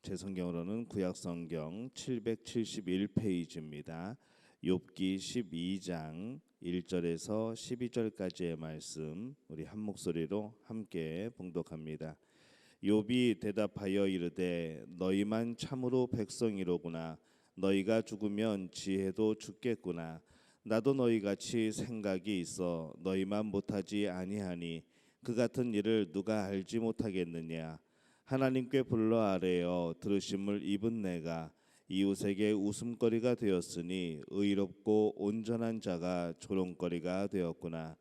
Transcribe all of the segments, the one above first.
제 성경으로는 구약성경 771페이지입니다. 욥기 12장 1절에서 12절까지의 말씀 우리 한 목소리로 함께 봉독합니다. 욥이 대답하여 이르되 너희만 참으로 백성이로구나. 너희가 죽으면 지혜도 죽겠구나. 나도 너희같이 생각이 있어 너희만 못하지 아니하니 그 같은 일을 누가 알지 못하겠느냐. 하나님께 불러 아뢰어 들으심을 입은 내가 이웃에게 웃음거리가 되었으니 의롭고 온전한 자가 조롱거리가 되었구나.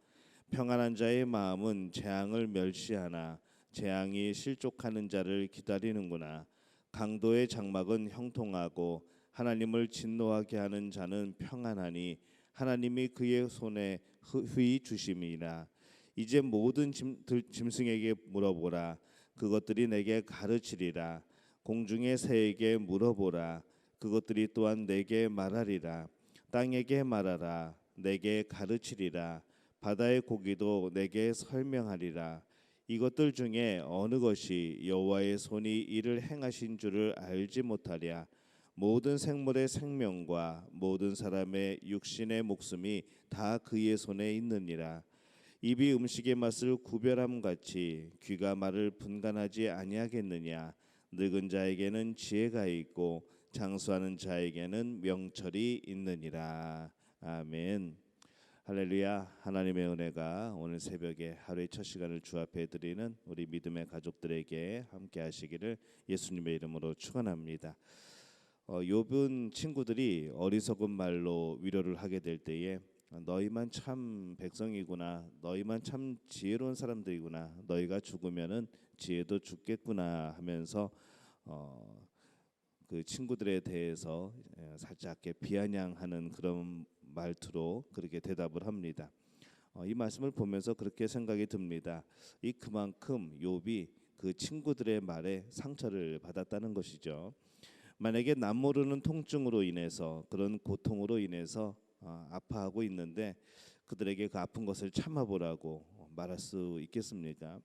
평안한 자의 마음은 재앙을 멸시하나 재앙이 실족하는 자를 기다리는구나. 강도의 장막은 형통하고 하나님을 진노하게 하는 자는 평안하니 하나님이 그의 손에 후히 주심이라. 이제 모든 짐승에게 물어보라. 그것들이 내게 가르치리라. 공중의 새에게 물어보라. 그것들이 또한 내게 말하리라. 땅에게 말하라. 내게 가르치리라. 바다의 고기도 내게 설명하리라. 이것들 중에 어느 것이 여호와의 손이 이를 행하신 줄을 알지 못하랴. 모든 생물의 생명과 모든 사람의 육신의 목숨이 다 그의 손에 있느니라. 입이 음식의 맛을 구별함 같이 귀가 말을 분간하지 아니하겠느냐. 늙은 자에게는 지혜가 있고 장수하는 자에게는 명철이 있느니라. 아멘. 할렐루야. 하나님의 은혜가 오늘 새벽에 하루의 첫 시간을 주 앞에 드리는 우리 믿음의 가족들에게 함께 하시기를 예수님의 이름으로 축원합니다. 욥은 친구들이 어리석은 말로 위로를 하게 될 때에 너희만 참 백성이구나. 너희만 참 지혜로운 사람들이구나. 너희가 죽으면은 지혜도 죽겠구나 하면서 그 친구들에 대해서 살짝 비아냥하는 그런 말투로 그렇게 대답을 합니다. 이 말씀을 보면서 그렇게 생각이 듭니다. 그만큼 욥이 그 친구들의 말에 상처를 받았다는 것이죠. 만약에 남 모르는 통증으로 인해서 그런 고통으로 인해서 아파하고 있는데 그들에게 그 아픈 것을 참아보라고 말할 수 있겠습니까?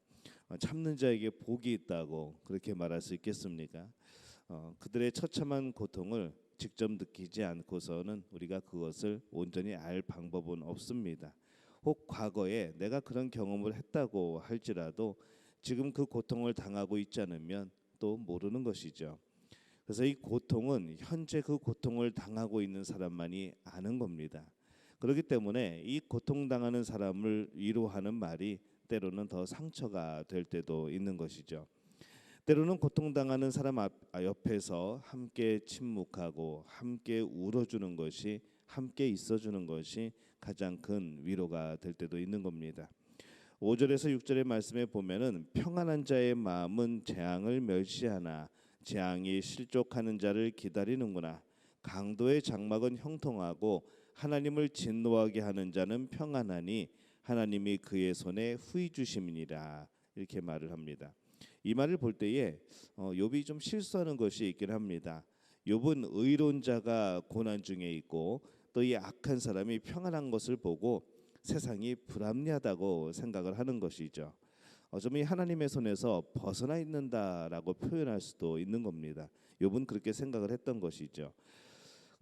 참는 자에게 복이 있다고 그렇게 말할 수 있겠습니까? 그들의 처참한 고통을 직접 느끼지 않고서는 우리가 그것을 온전히 알 방법은 없습니다. 혹 과거에 내가 그런 경험을 했다고 할지라도 지금 그 고통을 당하고 있지 않으면 또 모르는 것이죠. 그래서 이 고통은 현재 그 고통을 당하고 있는 사람만이 아는 겁니다. 그렇기 때문에 이 고통당하는 사람을 위로하는 말이 때로는 더 상처가 될 때도 있는 것이죠. 때로는 고통당하는 사람 옆에서 함께 침묵하고 함께 울어주는 것이, 함께 있어주는 것이 가장 큰 위로가 될 때도 있는 겁니다. 5절에서 6절의 말씀에 보면은 평안한 자의 마음은 재앙을 멸시하나 재앙이 실족하는 자를 기다리는구나. 강도의 장막은 형통하고 하나님을 진노하게 하는 자는 평안하니 하나님이 그의 손에 후히 주심이니라. 이렇게 말을 합니다. 이 말을 볼 때에 욥이 좀 실수하는 것이 있긴 합니다. 욥은 의로운 자가 고난 중에 있고 또 이 악한 사람이 평안한 것을 보고 세상이 불합리하다고 생각을 하는 것이죠. 어쩌면 하나님의 손에서 벗어나 있는다라고 표현할 수도 있는 겁니다. 욥은 그렇게 생각을 했던 것이죠.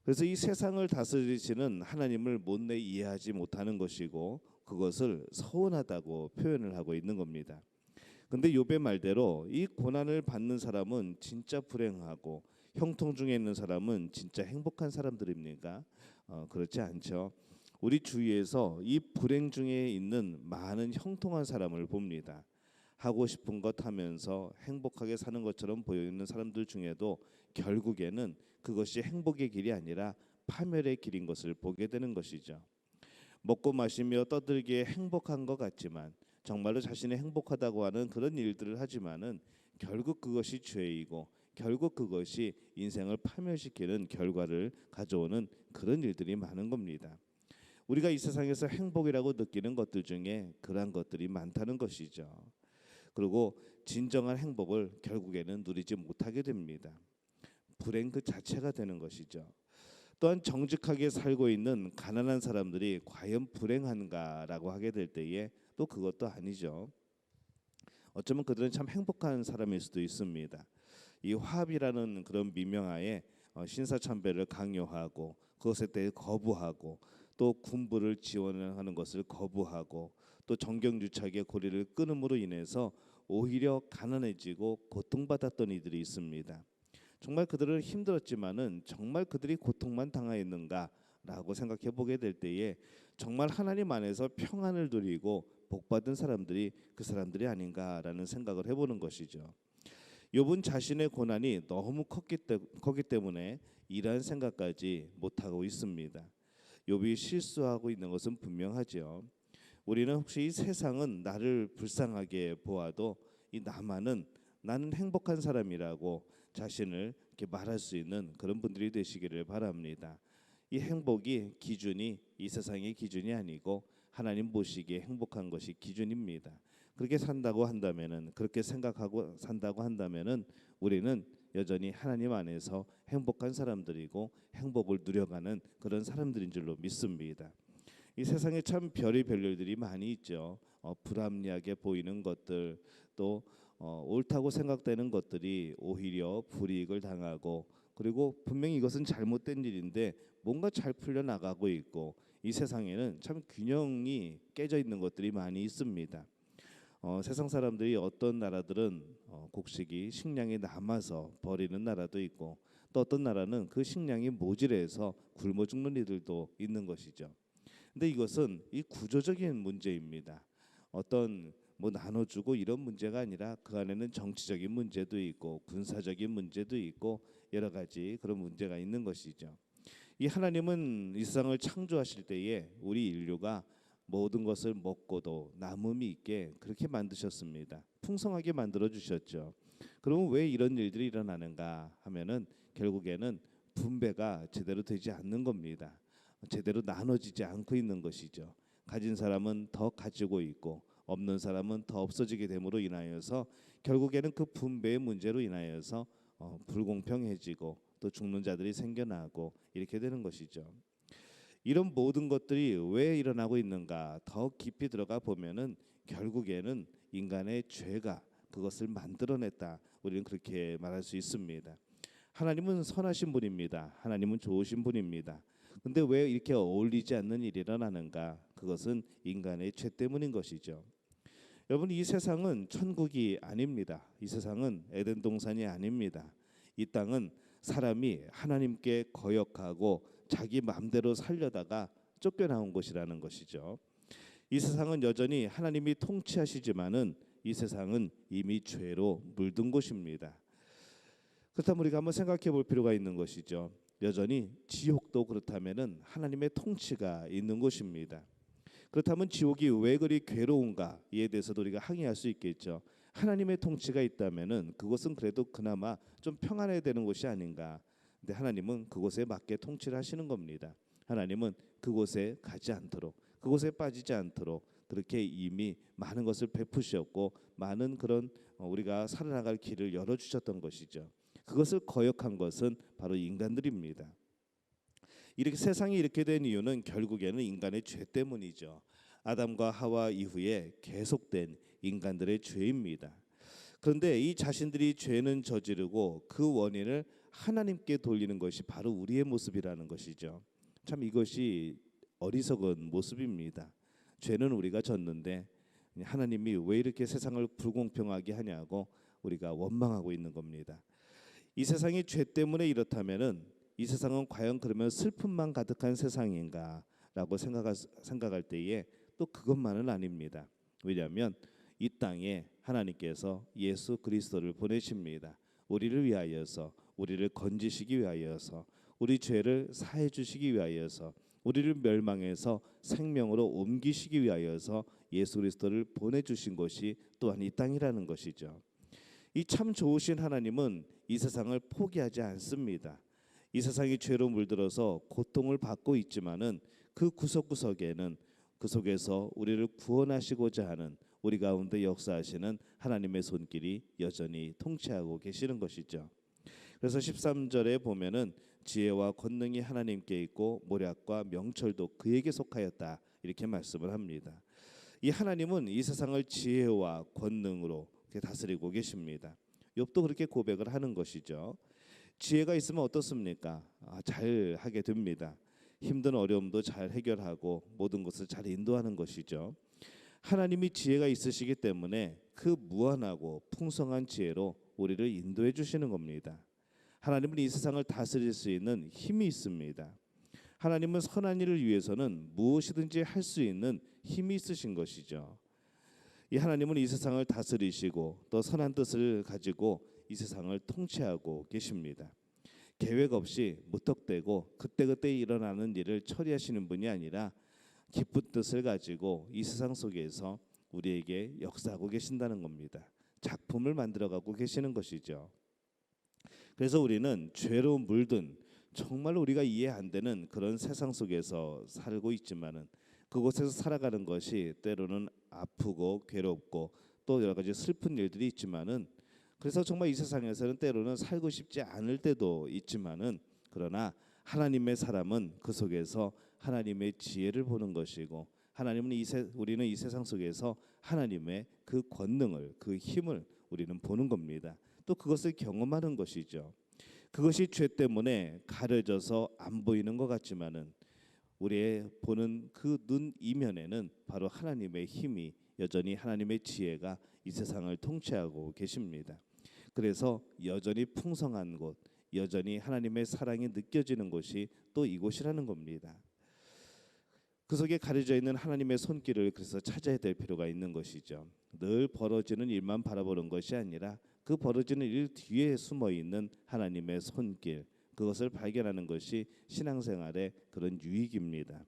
그래서 이 세상을 다스리시는 하나님을 못내 이해하지 못하는 것이고 그것을 서운하다고 표현을 하고 있는 겁니다. 근데 욥의 말대로 이 고난을 받는 사람은 진짜 불행하고 형통 중에 있는 사람은 진짜 행복한 사람들입니까? 그렇지 않죠. 우리 주위에서 이 불행 중에 있는 많은 형통한 사람을 봅니다. 하고 싶은 것 하면서 행복하게 사는 것처럼 보이는 사람들 중에도 결국에는 그것이 행복의 길이 아니라 파멸의 길인 것을 보게 되는 것이죠. 먹고 마시며 떠들기에 행복한 것 같지만 정말로 자신이 행복하다고 하는 그런 일들을 하지만은 결국 그것이 죄이고 결국 그것이 인생을 파멸시키는 결과를 가져오는 그런 일들이 많은 겁니다. 우리가 이 세상에서 행복이라고 느끼는 것들 중에 그러한 것들이 많다는 것이죠. 그리고 진정한 행복을 결국에는 누리지 못하게 됩니다. 불행 그 자체가 되는 것이죠. 또한 정직하게 살고 있는 가난한 사람들이 과연 불행한가라고 하게 될 때에 또 그것도 아니죠. 어쩌면 그들은 참 행복한 사람일 수도 있습니다. 이 화합이라는 그런 미명하에 신사참배를 강요하고 그것에 대해 거부하고 또 군부를 지원하는 것을 거부하고 또 정경유착의 고리를 끊음으로 인해서 오히려 가난해지고 고통받았던 이들이 있습니다. 정말 그들은 힘들었지만은 정말 그들이 고통만 당하였는가라고 생각해 보게 될 때에 정말 하나님 안에서 평안을 누리고 복받은 사람들이 그 사람들이 아닌가라는 생각을 해보는 것이죠. 욥은 자신의 고난이 너무 컸기 때문에 이러한 생각까지 못하고 있습니다. 욥이 실수하고 있는 것은 분명하죠. 우리는 혹시 이 세상은 나를 불쌍하게 보아도 이 나는 행복한 사람이라고 자신을 이렇게 말할 수 있는 그런 분들이 되시기를 바랍니다. 이 행복이 기준이 이 세상의 기준이 아니고 하나님 보시기에 행복한 것이 기준입니다. 그렇게 산다고 한다면은 그렇게 생각하고 산다고 한다면은 우리는 여전히 하나님 안에서 행복한 사람들이고 행복을 누려가는 그런 사람들인 줄로 믿습니다. 이 세상에 참 별의별 일들이 많이 있죠. 불합리하게 보이는 것들 또 옳다고 생각되는 것들이 오히려 불이익을 당하고 그리고 분명히 이것은 잘못된 일인데 뭔가 잘 풀려나가고 있고 이 세상에는 참 균형이 깨져 있는 것들이 많이 있습니다. 세상 사람들이 어떤 나라들은 곡식이 식량이 남아서 버리는 나라도 있고 또 어떤 나라는 그 식량이 모질해서 굶어 죽는 이들도 있는 것이죠. 근데 이것은 이 구조적인 문제입니다. 어떤 뭐 나눠주고 이런 문제가 아니라 그 안에는 정치적인 문제도 있고 군사적인 문제도 있고 여러 가지 그런 문제가 있는 것이죠. 이 하나님은 이 세상을 창조하실 때에 우리 인류가 모든 것을 먹고도 남음이 있게 그렇게 만드셨습니다. 풍성하게 만들어 주셨죠. 그러면 왜 이런 일들이 일어나는가 하면은 결국에는 분배가 제대로 되지 않는 겁니다. 제대로 나눠지지 않고 있는 것이죠. 가진 사람은 더 가지고 있고 없는 사람은 더 없어지게 됨으로 인하여서 결국에는 그 분배의 문제로 인하여서 불공평해지고 또 죽는 자들이 생겨나고 이렇게 되는 것이죠. 이런 모든 것들이 왜 일어나고 있는가 더 깊이 들어가 보면은 결국에는 인간의 죄가 그것을 만들어냈다. 우리는 그렇게 말할 수 있습니다. 하나님은 선하신 분입니다. 하나님은 좋으신 분입니다. 근데 왜 이렇게 어울리지 않는 일이 일어나는가? 그것은 인간의 죄 때문인 것이죠. 여러분 이 세상은 천국이 아닙니다. 이 세상은 에덴 동산이 아닙니다. 이 땅은 사람이 하나님께 거역하고 자기 마음대로 살려다가 쫓겨나온 곳이라는 것이죠. 이 세상은 여전히 하나님이 통치하시지만은 이 세상은 이미 죄로 물든 곳입니다. 그렇다면 우리가 한번 생각해 볼 필요가 있는 것이죠. 여전히 지옥도 그렇다면은 하나님의 통치가 있는 곳입니다. 그렇다면 지옥이 왜 그리 괴로운가 이에 대해서도 우리가 항의할 수 있겠죠. 하나님의 통치가 있다면은 그것은 그래도 그나마 좀 평안해야 되는 곳이 아닌가. 근데 하나님은 그곳에 맞게 통치를 하시는 겁니다. 하나님은 그곳에 가지 않도록 그곳에 빠지지 않도록 그렇게 이미 많은 것을 베푸셨고 많은 그런 우리가 살아나갈 길을 열어주셨던 것이죠. 그것을 거역한 것은 바로 인간들입니다. 이렇게 세상이 이렇게 된 이유는 결국에는 인간의 죄 때문이죠. 아담과 하와 이후에 계속된 인간들의 죄입니다. 그런데 이 자신들이 죄는 저지르고 그 원인을 하나님께 돌리는 것이 바로 우리의 모습이라는 것이죠. 참 이것이 어리석은 모습입니다. 죄는 우리가 졌는데 하나님이 왜 이렇게 세상을 불공평하게 하냐고 우리가 원망하고 있는 겁니다. 이 세상이 죄 때문에 이렇다면은 이 세상은 과연 그러면 슬픔만 가득한 세상인가라고 생각할 때에 또 그것만은 아닙니다. 왜냐하면 이 땅에 하나님께서 예수 그리스도를 보내십니다. 우리를 위하여서 우리를 건지시기 위하여서 우리 죄를 사해 주시기 위하여서 우리를 멸망해서 생명으로 옮기시기 위하여서 예수 그리스도를 보내주신 것이 또한 이 땅이라는 것이죠. 이 참 좋으신 하나님은 이 세상을 포기하지 않습니다. 이 세상이 죄로 물들어서 고통을 받고 있지만은 그 구석구석에는 그 속에서 우리를 구원하시고자 하는 우리 가운데 역사하시는 하나님의 손길이 여전히 통치하고 계시는 것이죠. 그래서 13절에 보면은 지혜와 권능이 하나님께 있고 모략과 명철도 그에게 속하였다 이렇게 말씀을 합니다. 이 하나님은 이 세상을 지혜와 권능으로 다스리고 계십니다. 욥도 그렇게 고백을 하는 것이죠. 지혜가 있으면 어떻습니까? 잘 하게 됩니다. 힘든 어려움도 잘 해결하고 모든 것을 잘 인도하는 것이죠. 하나님이 지혜가 있으시기 때문에 그 무한하고 풍성한 지혜로 우리를 인도해 주시는 겁니다. 하나님은 이 세상을 다스릴 수 있는 힘이 있습니다. 하나님은 선한 일을 위해서는 무엇이든지 할 수 있는 힘이 있으신 것이죠. 이 하나님은 이 세상을 다스리시고 또 선한 뜻을 가지고 이 세상을 통치하고 계십니다. 계획 없이 무턱대고 그때그때 일어나는 일을 처리하시는 분이 아니라 깊은 뜻을 가지고 이 세상 속에서 우리에게 역사하고 계신다는 겁니다. 작품을 만들어가고 계시는 것이죠. 그래서 우리는 죄로 물든 정말 우리가 이해 안 되는 그런 세상 속에서 살고 있지만은 그곳에서 살아가는 것이 때로는 아프고 괴롭고 또 여러 가지 슬픈 일들이 있지만은 그래서 정말 이 세상에서는 때로는 살고 싶지 않을 때도 있지만은 그러나 하나님의 사람은 그 속에서 하나님의 지혜를 보는 것이고 하나님은 우리는 이 세상 속에서 하나님의 그 권능을 그 힘을 우리는 보는 겁니다. 또 그것을 경험하는 것이죠. 그것이 죄 때문에 가려져서 안 보이는 것 같지만은 우리의 보는 그 눈 이면에는 바로 하나님의 힘이 여전히 하나님의 지혜가 이 세상을 통치하고 계십니다. 그래서 여전히 풍성한 곳, 여전히 하나님의 사랑이 느껴지는 곳이 또 이곳이라는 겁니다. 그 속에 가려져 있는 하나님의 손길을 그래서 찾아야 될 필요가 있는 것이죠. 늘 벌어지는 일만 바라보는 것이 아니라 그 벌어지는 일 뒤에 숨어 있는 하나님의 손길, 그것을 발견하는 것이 신앙생활의 그런 유익입니다.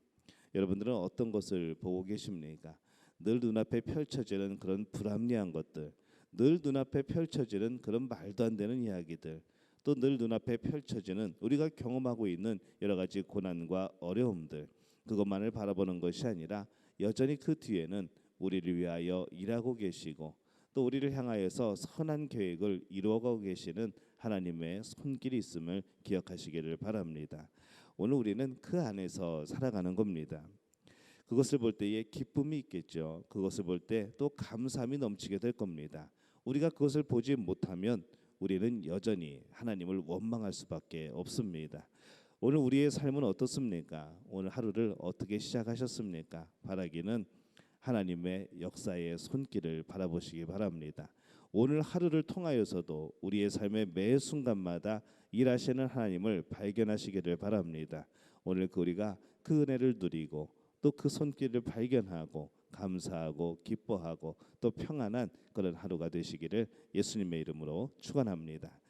여러분들은 어떤 것을 보고 계십니까? 늘 눈앞에 펼쳐지는 그런 불합리한 것들, 늘 눈앞에 펼쳐지는 그런 말도 안 되는 이야기들, 또 늘 눈앞에 펼쳐지는 우리가 경험하고 있는 여러 가지 고난과 어려움들, 그것만을 바라보는 것이 아니라 여전히 그 뒤에는 우리를 위하여 일하고 계시고 또 우리를 향하여서 선한 계획을 이루어가고 계시는 하나님의 손길이 있음을 기억하시기를 바랍니다. 오늘 우리는 그 안에서 살아가는 겁니다. 그것을 볼 때에 기쁨이 있겠죠. 그것을 볼 때 또 감사함이 넘치게 될 겁니다. 우리가 그것을 보지 못하면 우리는 여전히 하나님을 원망할 수밖에 없습니다. 오늘 우리의 삶은 어떻습니까? 오늘 하루를 어떻게 시작하셨습니까? 바라기는 하나님의 역사의 손길을 바라보시기 바랍니다. 오늘 하루를 통하여서도 우리의 삶의 매 순간마다 일하시는 하나님을 발견하시기를 바랍니다. 오늘 우리가 그 은혜를 누리고 또 그 손길을 발견하고 감사하고 기뻐하고 또 평안한 그런 하루가 되시기를 예수님의 이름으로 축원합니다.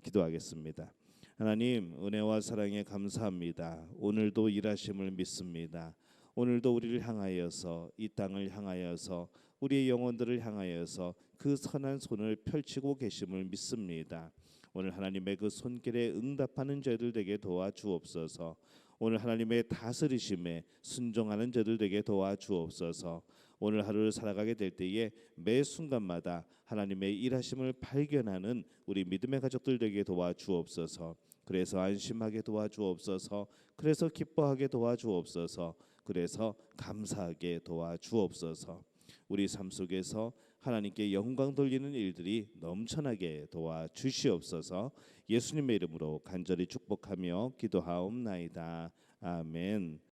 기도하겠습니다. 하나님, 은혜와 사랑에 감사합니다. 오늘도 일하심을 믿습니다. 오늘도 우리를 향하여서 이 땅을 향하여서 우리의 영혼들을 향하여서 그 선한 손을 펼치고 계심을 믿습니다. 오늘 하나님의 그 손길에 응답하는 저희들 되게 도와주옵소서. 오늘 하나님의 다스리심에 순종하는 저들 되게 도와주옵소서. 오늘 하루를 살아가게 될 때에 매 순간마다 하나님의 일하심을 발견하는 우리 믿음의 가족들 되게 도와주옵소서. 그래서 안심하게 도와주옵소서. 그래서 기뻐하게 도와주옵소서. 그래서 감사하게 도와주옵소서. 우리 삶 속에서 하나님께 영광 돌리는 일들이 넘쳐나게 도와주시옵소서. 예수님의 이름으로 간절히 축복하며 기도하옵나이다. 아멘.